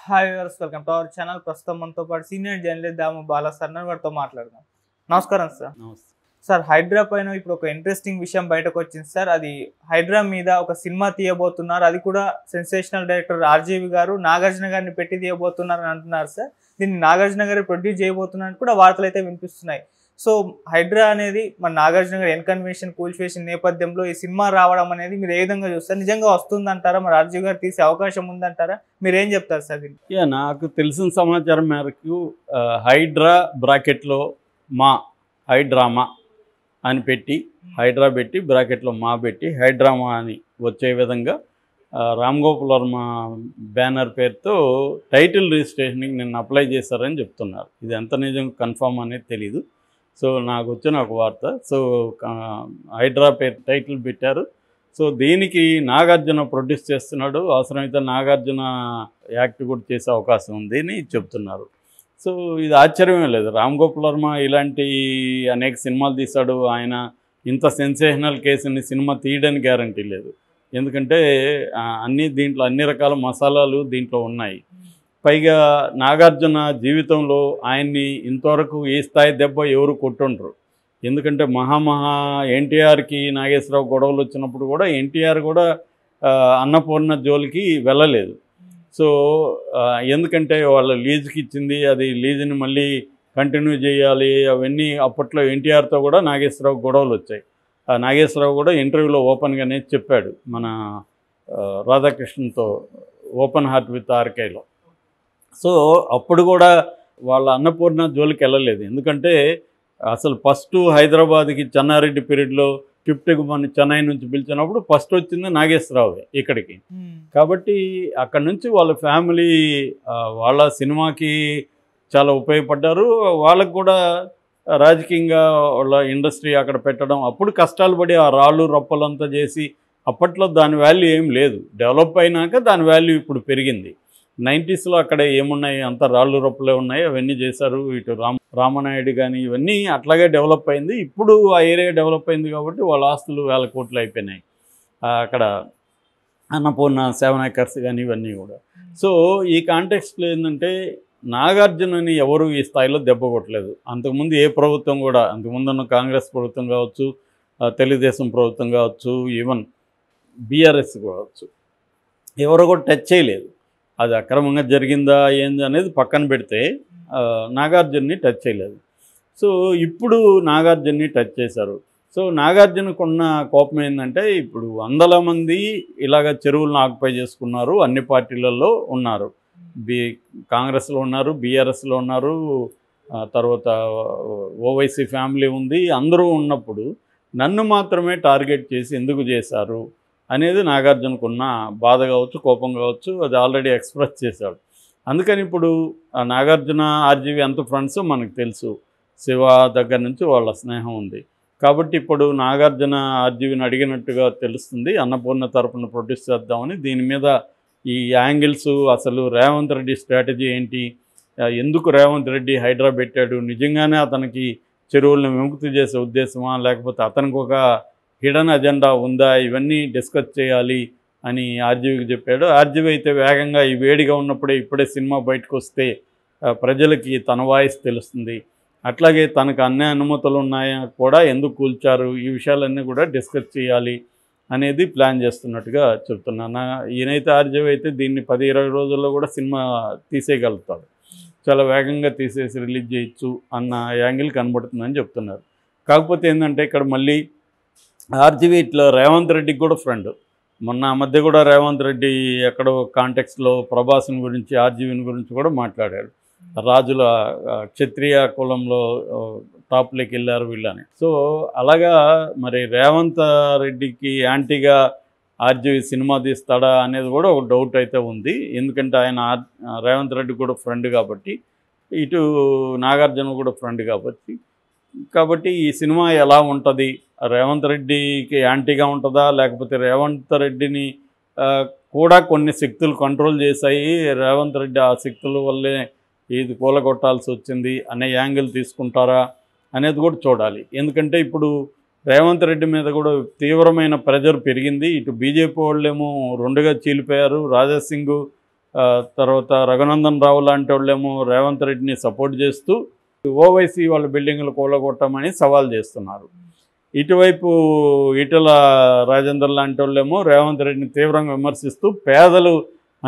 Hi viewers, welcome to our channel. ప్రస్తుతం మనతో పాటు సీనియర్ జర్నలిస్ట్ దాము బాలా సార్ వారితో మాట్లాడదాం. నమస్కారం సార్. నమస్తే సార్, హైడ్రా పైన ఇప్పుడు ఒక ఇంట్రెస్టింగ్ విషయం బయటకు వచ్చింది సార్. అది హైడ్రా మీద ఒక సినిమా తీయబోతున్నారు. అది కూడా సెన్సేషనల్ డైరెక్టర్ ఆర్జీవి గారు నాగార్జున గారిని పెట్టి తీయబోతున్నారు అని అంటున్నారు సార్. దీన్ని నాగార్జున గారు ప్రొడ్యూస్ చేయబోతున్నారు కూడా వార్తలు అయితే వినిపిస్తున్నాయి. సో హైడ్రా అనేది మన నాగార్జున గారు ఎన్కన్వెన్షన్ కూల్చివేసిన నేపథ్యంలో ఈ సినిమా రావడం అనేది మీరు ఏ విధంగా చూస్తారు? నిజంగా వస్తుందంటారా? మరి ఆర్జీవి గారు తీసే అవకాశం ఉందంటారా? మీరు ఏం చెప్తారు సార్ దీనికి? నాకు తెలిసిన సమాచారం మేరకు హైడ్రా బ్రాకెట్లో మా హైడ్రామా అని పెట్టి హైడ్రా పెట్టి బ్రాకెట్లో మా పెట్టి హైడ్రామా అని వచ్చే విధంగా రామ్ గోపాల్ వర్మ బ్యానర్ పేరుతో టైటిల్ రిజిస్ట్రేషన్కి నిన్న అప్లై చేశారని చెప్తున్నారు. ఇది ఎంత నిజం కన్ఫర్మ్ అనేది తెలీదు. సో నాకు వచ్చిన ఒక వార్త. సో హైడ్రా పేరు టైటిల్ పెట్టారు. సో దీనికి నాగార్జున ప్రొడ్యూస్ చేస్తున్నాడు. అవసరమైతే నాగార్జున యాక్ట్ కూడా చేసే అవకాశం ఉంది అని చెప్తున్నారు. సో ఇది ఆశ్చర్యమే లేదు. రామ్ గోపాల్ వర్మ ఇలాంటి అనేక సినిమాలు తీశాడు. ఆయన ఇంత సెన్సేషనల్ కేసుని సినిమా తీయడానికి గ్యారంటీ లేదు. ఎందుకంటే దీంట్లో అన్ని రకాల మసాలాలు దీంట్లో ఉన్నాయి. పైగా నాగార్జున జీవితంలో ఆయన్ని ఇంతవరకు ఈ స్థాయి దెబ్బ ఎవరు కొట్టుండరు. ఎందుకంటే ఎన్టీఆర్కి నాగేశ్వరరావు గొడవలు వచ్చినప్పుడు కూడా ఎన్టీఆర్ కూడా అన్నపూర్ణ జోలికి వెళ్ళలేదు. సో ఎందుకంటే వాళ్ళ లీజుకి ఇచ్చింది, అది లీజుని మళ్ళీ కంటిన్యూ చేయాలి. అవన్నీ అప్పట్లో ఎన్టీఆర్తో కూడా నాగేశ్వరరావు గొడవలు వచ్చాయి. నాగేశ్వరరావు కూడా ఇంటర్వ్యూలో ఓపెన్గానే చెప్పాడు, మన రాధాకృష్ణన్తో ఓపెన్ హార్ట్ విత్ ఆర్కేలో. సో అప్పుడు కూడా వాళ్ళ అన్నపూర్ణ జోలికి వెళ్ళలేదు. ఎందుకంటే అసలు ఫస్ట్ హైదరాబాద్కి చెన్నారెడ్డి పీరియడ్లో షిఫ్ట్కి మన చెన్నై నుంచి పిలిచినప్పుడు ఫస్ట్ వచ్చింది నాగేశ్వరరావు ఇక్కడికి. కాబట్టి అక్కడి నుంచి వాళ్ళ ఫ్యామిలీ వాళ్ళ సినిమాకి చాలా ఉపయోగపడ్డారు. వాళ్ళకు కూడా రాజకీయంగా వాళ్ళ ఇండస్ట్రీ అక్కడ పెట్టడం, అప్పుడు కష్టాలు పడి ఆ రాళ్ళు రప్పలంతా చేసి అప్పట్లో దాని వాల్యూ ఏం లేదు. డెవలప్ అయినాక దాని వాల్యూ ఇప్పుడు పెరిగింది. 90స్లో అక్కడ ఏమున్నాయి, అంత రాళ్ళు రొప్పలే ఉన్నాయి, అవన్నీ చేశారు. ఇటు రామనాయుడు కానీ ఇవన్నీ అట్లాగే డెవలప్ అయింది. ఇప్పుడు ఆ ఏరియా డెవలప్ అయింది కాబట్టి వాళ్ళ ఆస్తులు వేల కోట్లు అయిపోయినాయి. అక్కడ అన్నపూర్ణ 7 acres కానీ ఇవన్నీ కూడా. సో ఈ కాంటెక్స్ట్లో ఏంటంటే నాగార్జునని ఎవరు ఈ స్థాయిలో దెబ్బ కొట్టలేదు. అంతకుముందు ఏ ప్రభుత్వం కూడా, అంతకుముందున్న కాంగ్రెస్ ప్రభుత్వం కావచ్చు, తెలుగుదేశం ప్రభుత్వం కావచ్చు, ఈవెన్ బీఆర్ఎస్ కావచ్చు, ఎవరు కూడా టచ్ చేయలేదు. అది అక్రమంగా జరిగిందా ఏంది అనేది పక్కన పెడితే నాగార్జున్ని టచ్ చేయలేదు. సో ఇప్పుడు నాగార్జున్ని టచ్ చేశారు. సో నాగార్జునకున్న కోపం ఏంటంటే ఇప్పుడు వందల మంది ఇలాగ చెరువులను ఆక్యుపై చేసుకున్నారు. అన్ని పార్టీలలో ఉన్నారు. కాంగ్రెస్లో ఉన్నారు, బీఆర్ఎస్లో ఉన్నారు, తర్వాత ఓవైసీ ఫ్యామిలీ ఉంది. అందరూ ఉన్నప్పుడు నన్ను మాత్రమే టార్గెట్ చేసి ఎందుకు చేశారు అనేది నాగార్జునకున్న బాధ కావచ్చు, కోపం కావచ్చు, అది ఆల్రెడీ ఎక్స్ప్రెస్ చేశాడు. అందుకని ఇప్పుడు నాగార్జున ఆర్జీవి ఎంత ఫ్రెండ్స్ మనకు తెలుసు. శివ దగ్గర నుంచి వాళ్ళ స్నేహం ఉంది. కాబట్టి ఇప్పుడు నాగార్జున ఆర్జీవిని అడిగినట్టుగా తెలుస్తుంది, అన్నపూర్ణ తరపున ప్రొడ్యూస్ చేద్దామని. దీని మీద ఈ యాంగిల్స్, అసలు రేవంత్ రెడ్డి స్ట్రాటజీ ఏంటి, ఎందుకు రేవంత్ రెడ్డి హైడ్రా పెట్టాడు, నిజంగానే అతనికి చెరువులను విముక్తి చేసే ఉద్దేశమా, లేకపోతే అతనికి ఒక హిడెన్ అజెండా ఉందా, ఇవన్నీ డిస్కస్ చేయాలి అని ఆర్జీవికి చెప్పాడు. ఆర్జీవి అయితే వేగంగా ఈ వేడిగా ఉన్నప్పుడే ఇప్పుడే సినిమా బయటకు వస్తే ప్రజలకి తన వాయిస్ తెలుస్తుంది, అట్లాగే తనకు అన్ని అనుమతులు ఉన్నాయా కూడా ఎందుకు కూల్చారు, ఈ విషయాలన్నీ కూడా డిస్కస్ చేయాలి అనేది ప్లాన్ చేస్తున్నట్టుగా చెప్తున్నాను. ఈయనైతే ఆర్జీవి అయితే దీన్ని 10-20 రోజుల్లో కూడా సినిమా తీసేయగలుగుతాడు. చాలా వేగంగా తీసేసి రిలీజ్ చేయొచ్చు అన్న యాంగిల్ కనబడుతుందని చెప్తున్నారు. కాకపోతే ఏంటంటే ఇక్కడ మళ్ళీ ఆర్జీవి ఇట్లా రేవంత్ రెడ్డికి కూడా ఫ్రెండ్. మొన్న మధ్య కూడా రేవంత్ రెడ్డి ఎక్కడో కాంటెక్స్లో ప్రభాస్ని గురించి, ఆర్జీవిని గురించి కూడా మాట్లాడాడు. రాజుల క్షత్రియ కులంలో టాప్లోకి వెళ్ళారు వీళ్ళని. సో అలాగా మరి రేవంత్ రెడ్డికి యాంటీగా ఆర్జీవి సినిమా తీస్తాడా అనేది కూడా ఒక డౌట్ అయితే ఉంది. ఎందుకంటే ఆయన రేవంత్ రెడ్డి కూడా ఫ్రెండ్ కాబట్టి, ఇటు నాగార్జున కూడా ఫ్రెండ్ కాబట్టి ఈ సినిమా ఎలా ఉంటుంది, రేవంత్ రెడ్డికి యాంటీగా ఉంటుందా, లేకపోతే రేవంత్ రెడ్డిని కూడా కొన్ని శక్తులు కంట్రోల్ చేశాయి, రేవంత్ రెడ్డి ఆ శక్తుల వల్లే ఇది కూలగొట్టాల్సి వచ్చింది అనే యాంగిల్ తీసుకుంటారా అనేది కూడా చూడాలి. ఎందుకంటే ఇప్పుడు రేవంత్ రెడ్డి మీద కూడా తీవ్రమైన ప్రెజర్ పెరిగింది. ఇటు బీజేపీ వాళ్ళేమో రెండుగా చీలిపోయారు. రాజా సింగ్ తర్వాత రఘునందన్ రావు లాంటి వాళ్ళేమో రేవంత్ రెడ్డిని సపోర్ట్ చేస్తూ ఓవైసీ వాళ్ళ బిల్డింగ్లు కూలగొట్టమని సవాల్ చేస్తున్నారు. ఇటువైపు ఈటెల రాజేందర్ లాంటి వాళ్ళేమో రేవంత్ రెడ్డిని తీవ్రంగా విమర్శిస్తూ పేదలు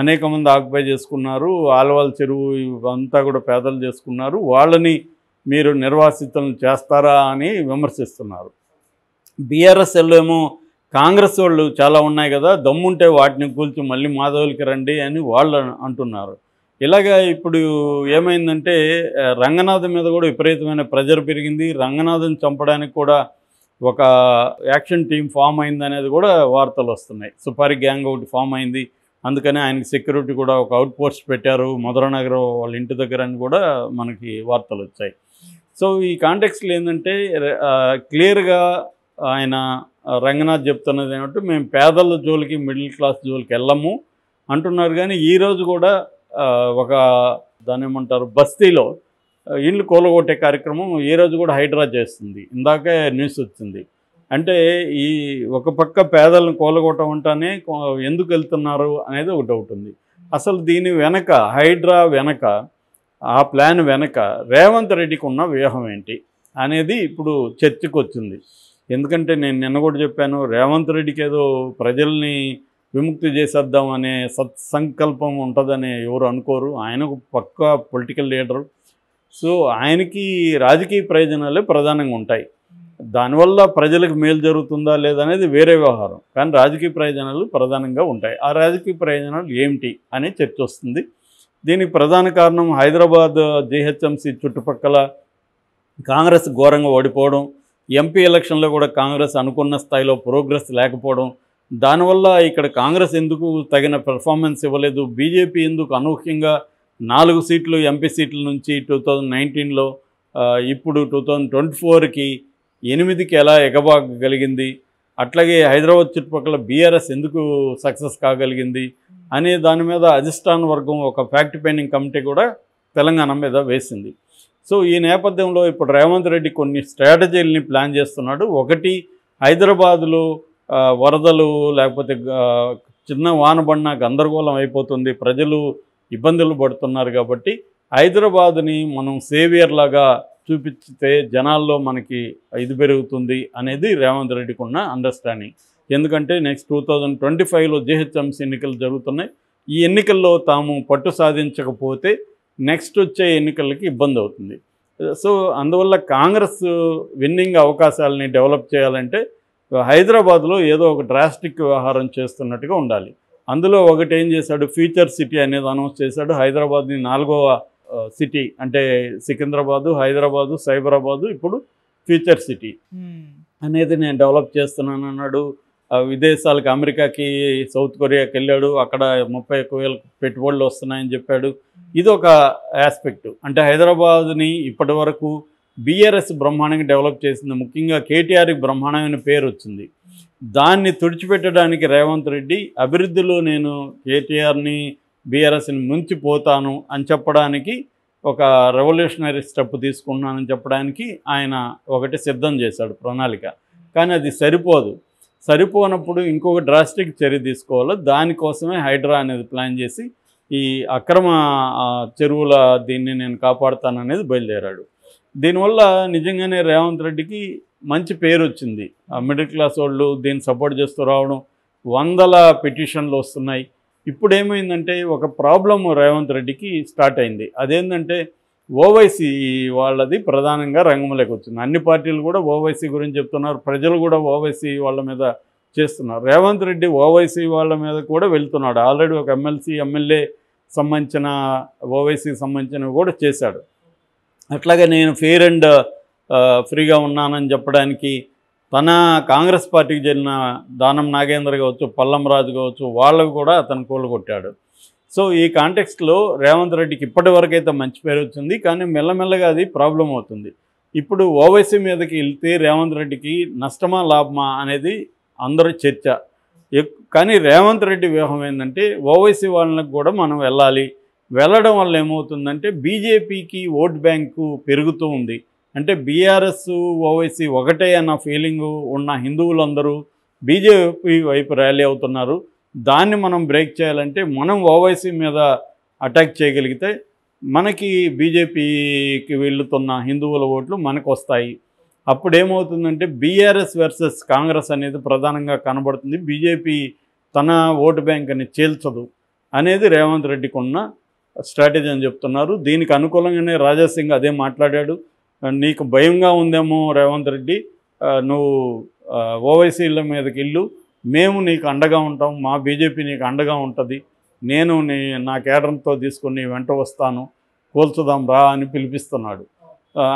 అనేక మంది ఆక్యుపై చేసుకున్నారు, ఆలవాల చెరువు అంతా కూడా పేదలు చేసుకున్నారు, వాళ్ళని మీరు నిర్వాసితులను చేస్తారా అని విమర్శిస్తున్నారు. బీఆర్ఎస్ఎల్లో ఏమో కాంగ్రెస్ వాళ్ళు చాలా ఉన్నాయి కదా, దమ్ముంటే వాటిని కూల్చి మళ్ళీ మాధవులకి రండి అని వాళ్ళు అంటున్నారు. ఇలాగా ఇప్పుడు ఏమైందంటే రంగనాథ్ మీద కూడా విపరీతమైన ప్రెజర్ పెరిగింది. రంగనాథ్ని చంపడానికి కూడా ఒక యాక్షన్ టీం ఫామ్ అయింది అనేది కూడా వార్తలు వస్తున్నాయి. సుపారి గ్యాంగ్ ఒకటి ఫామ్ అయింది, అందుకని ఆయనకి సెక్యూరిటీ కూడా ఒక అవుట్ పోస్ట్ పెట్టారు మధురనగర్ వాళ్ళ ఇంటి దగ్గర అని కూడా మనకి వార్తలు వచ్చాయి. సో ఈ కాంటెక్స్లో ఏంటంటే క్లియర్గా ఆయన రంగనాథ్ చెప్తున్నది ఏమంటే మేము పేదల జోలికి మిడిల్ క్లాస్ జోలికి వెళ్ళము అంటున్నారు. కానీ ఈరోజు కూడా ఒక దాని ఏమంటారు బస్తీలో ఇల్లు కూలగొట్టే కార్యక్రమం ఈరోజు కూడా హైడ్రా చేస్తుంది. ఇందాకే న్యూస్ వచ్చింది. అంటే ఈ ఒక పక్క పేదలను కూలగొట్టం అంటానే ఎందుకు వెళ్తున్నారు అనేది ఒక డౌట్ ఉంది. అసలు దీని వెనక హైడ్రా వెనక ఆ ప్లాన్ వెనక రేవంత్ రెడ్డికి ఉన్న వ్యూహం ఏంటి అనేది ఇప్పుడు చర్చకు వచ్చింది. ఎందుకంటే నేను నిన్న కూడా చెప్పాను, రేవంత్ రెడ్డికి ఏదో ప్రజల్ని విముక్తి చేసేద్దాం అనే సత్సంకల్పం ఉంటుందని ఎవరు అనుకోరు. ఆయనకు పక్కా పొలిటికల్ లీడరు. సో ఆయనకి రాజకీయ ప్రయోజనాలే ప్రధానంగా ఉంటాయి. దానివల్ల ప్రజలకు మేలు జరుగుతుందా లేదనేది వేరే వ్యవహారం, కానీ రాజకీయ ప్రయోజనాలు ప్రధానంగా ఉంటాయి. ఆ రాజకీయ ప్రయోజనాలు ఏమిటి అనే చర్చ వస్తుంది. దీనికి ప్రధాన కారణం హైదరాబాద్ జీహెచ్ఎంసీ చుట్టుపక్కల కాంగ్రెస్ ఘోరంగా ఓడిపోవడం, ఎంపీ ఎలక్షన్లో కూడా కాంగ్రెస్ అనుకున్న స్థాయిలో ప్రోగ్రెస్ లేకపోవడం, దానివల్ల ఇక్కడ కాంగ్రెస్ ఎందుకు తగిన పెర్ఫార్మెన్స్ ఇవ్వలేదు, బీజేపీ ఎందుకు అనూహ్యంగా 4 సీట్లు ఎంపీ సీట్ల నుంచి 2019లో ఇప్పుడు 2024కి 8కి ఎలా ఎగబాగలిగింది, అట్లాగే హైదరాబాద్ చుట్టుపక్కల బీఆర్ఎస్ ఎందుకు సక్సెస్ కాగలిగింది అనే దాని మీద అధిష్టాన వర్గం ఒక ఫ్యాక్ట్ ఫైండింగ్ కమిటీ కూడా తెలంగాణ మీద వేసింది. సో ఈ నేపథ్యంలో ఇప్పుడు రేవంత్ రెడ్డి కొన్ని స్ట్రాటజీలని ప్లాన్ చేస్తున్నాడు. ఒకటి, హైదరాబాదులో వరదలు లేకపోతే చిన్న వానబడిన గందరగోళం అయిపోతుంది, ప్రజలు ఇబ్బందులు పడుతున్నారు కాబట్టి హైదరాబాదుని మనం సేవియర్ లాగా చూపించితే జనాల్లో మనకి ఇది పెరుగుతుంది అనేది రేవంత్ రెడ్డికి ఉన్న అండర్స్టాండింగ్. ఎందుకంటే నెక్స్ట్ 2025లో జీహెచ్ఎంసీ ఎన్నికలు జరుగుతున్నాయి. ఈ ఎన్నికల్లో తాము పట్టు సాధించకపోతే నెక్స్ట్ వచ్చే ఎన్నికలకి ఇబ్బంది అవుతుంది. సో అందువల్ల కాంగ్రెస్ విన్నింగ్ అవకాశాలని డెవలప్ చేయాలంటే హైదరాబాద్లో ఏదో ఒక డ్రాస్టిక్ వ్యవహారం చేస్తున్నట్టుగా ఉండాలి. అందులో ఒకటి ఏం చేశాడు, ఫ్యూచర్ సిటీ అనేది అనౌన్స్ చేశాడు. హైదరాబాద్ని 4వ సిటీ అంటే సికింద్రాబాదు, హైదరాబాదు, సైబరాబాదు ఇప్పుడు ఫ్యూచర్ సిటీ అనేది నేను డెవలప్ చేస్తున్నాను అన్నాడు. విదేశాలకు అమెరికాకి, సౌత్ కొరియాకి వెళ్ళాడు, అక్కడ 31,000 పెట్టుబడులు వస్తున్నాయని చెప్పాడు. ఇది ఒక ఆస్పెక్ట్. అంటే హైదరాబాద్ని ఇప్పటి వరకు బీఆర్ఎస్ బ్రహ్మాండంగా డెవలప్ చేసింది, ముఖ్యంగా కేటీఆర్కి బ్రహ్మాండమైన పేరు వచ్చింది. దాన్ని తుడిచిపెట్టడానికి రేవంత్ రెడ్డి అభివృద్ధిలో నేను కేటీఆర్ని బీఆర్ఎస్ని ముంచిపోతాను అని చెప్పడానికి ఒక రెవల్యూషనరీ స్టెప్ తీసుకున్నానని చెప్పడానికి ఆయన ఒకటి సిద్ధం చేశాడు ప్రణాళిక. కానీ అది సరిపోనప్పుడు ఇంకొక డ్రాస్టిక్ చర్య తీసుకోవాలి. దానికోసమే హైడ్రా అనేది ప్లాన్ చేసి ఈ అక్రమ చెరువుల దీన్ని నేను కాపాడుతాననేది బయలుదేరాడు. దీనివల్ల నిజంగానే రేవంత్ రెడ్డికి మంచి పేరు వచ్చింది. మిడిల్ క్లాస్ వాళ్ళు దీన్ని సపోర్ట్ చేస్తూ రావడం, 100 పిటిషన్లు వస్తున్నాయి. ఇప్పుడు ఏమైందంటే ఒక ప్రాబ్లం రేవంత్ రెడ్డికి స్టార్ట్ అయింది. అదేంటంటే ఓవైసీ వాళ్ళది ప్రధానంగా రంగంలోకి వచ్చింది. అన్ని పార్టీలు కూడా ఓవైసీ గురించి చెప్తున్నారు, ప్రజలు కూడా ఓవైసీ వాళ్ళ మీద చేస్తున్నారు. రేవంత్ రెడ్డి ఓవైసీ వాళ్ళ మీద కూడా వెళ్తున్నాడు. ఆల్రెడీ ఒక ఎమ్మెల్యే సంబంధించిన ఓవైసీకి సంబంధించినవి కూడా చేశాడు. అట్లాగే నేను ఫెయిర్ అండ్ ఫ్రీగా ఉన్నానని చెప్పడానికి తన కాంగ్రెస్ పార్టీకి చెందిన దానం నాగేంద్ర కావచ్చు, పల్లం రాజు కావచ్చు, వాళ్ళకు కూడా అతను కూలగొట్టాడు. సో ఈ కాంటెక్స్ట్లో రేవంత్ రెడ్డికి ఇప్పటి వరకు అయితే మంచి పేరు వచ్చింది, కానీ మెల్లమెల్లగా అది ప్రాబ్లం అవుతుంది. ఇప్పుడు ఓవైసీ మీదకి వెళ్తే రేవంత్ రెడ్డికి నష్టమా లాభమా అనేది అందరూ చర్చ. కానీ రేవంత్ రెడ్డి వ్యూహం ఏంటంటే ఓవైసీ వాళ్ళకి కూడా మనం వెళ్ళడం వల్ల ఏమవుతుందంటే బీజేపీకి ఓట్ బ్యాంకు పెరుగుతూ ఉంది. అంటే బీఆర్ఎస్ ఓవైసీ ఒకటే అన్న ఫీలింగు ఉన్న హిందువులందరూ బీజేపీ వైపు ర్యాలీ అవుతున్నారు. దాన్ని మనం బ్రేక్ చేయాలంటే మనం ఓవైసీ మీద అటాక్ చేయగలిగితే మనకి బీజేపీకి వెళ్తున్న హిందువుల ఓట్లు మనకు వస్తాయి. అప్పుడు ఏమవుతుందంటే బీఆర్ఎస్ వర్సెస్ కాంగ్రెస్ అనేది ప్రధానంగా కనబడుతుంది. బీజేపీ తన ఓటు బ్యాంక్ అని చీల్చదు అనేది రేవంత్ రెడ్డికి ఉన్న స్ట్రాటజీ అని చెప్తున్నారు. దీనికి అనుకూలంగానే రాజాసింగ్ అదే మాట్లాడాడు. నీకు భయంగా ఉందేమో రేవంత్ రెడ్డి, నువ్వు ఓవైసీల మీదకి వెళ్ళు, మేము నీకు అండగా ఉంటాం, మా బీజేపీ నీకు అండగా ఉంటుంది, నేను నా కేడర్తో తీసుకుని వెంట వస్తాను, కోల్చుదాం రా అని పిలిపిస్తున్నాడు.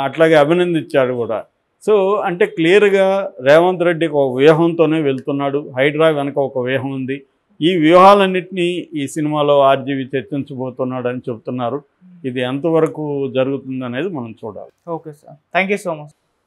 అట్లాగే అభినందించాడు కూడా. సో అంటే క్లియర్గా రేవంత్ రెడ్డికి ఒక వ్యూహంతోనే వెళ్తున్నాడు. హైడ్రా వెనక ఒక వ్యూహం ఉంది. ఈ వ్యూహాలన్నింటినీ ఈ సినిమాలో ఆర్జీవి చర్చించబోతున్నాడు అని చెప్తున్నారు. ఇది ఎంతవరకు జరుగుతుంది అనేది మనం చూడాలి. Okay sir, thank you so much.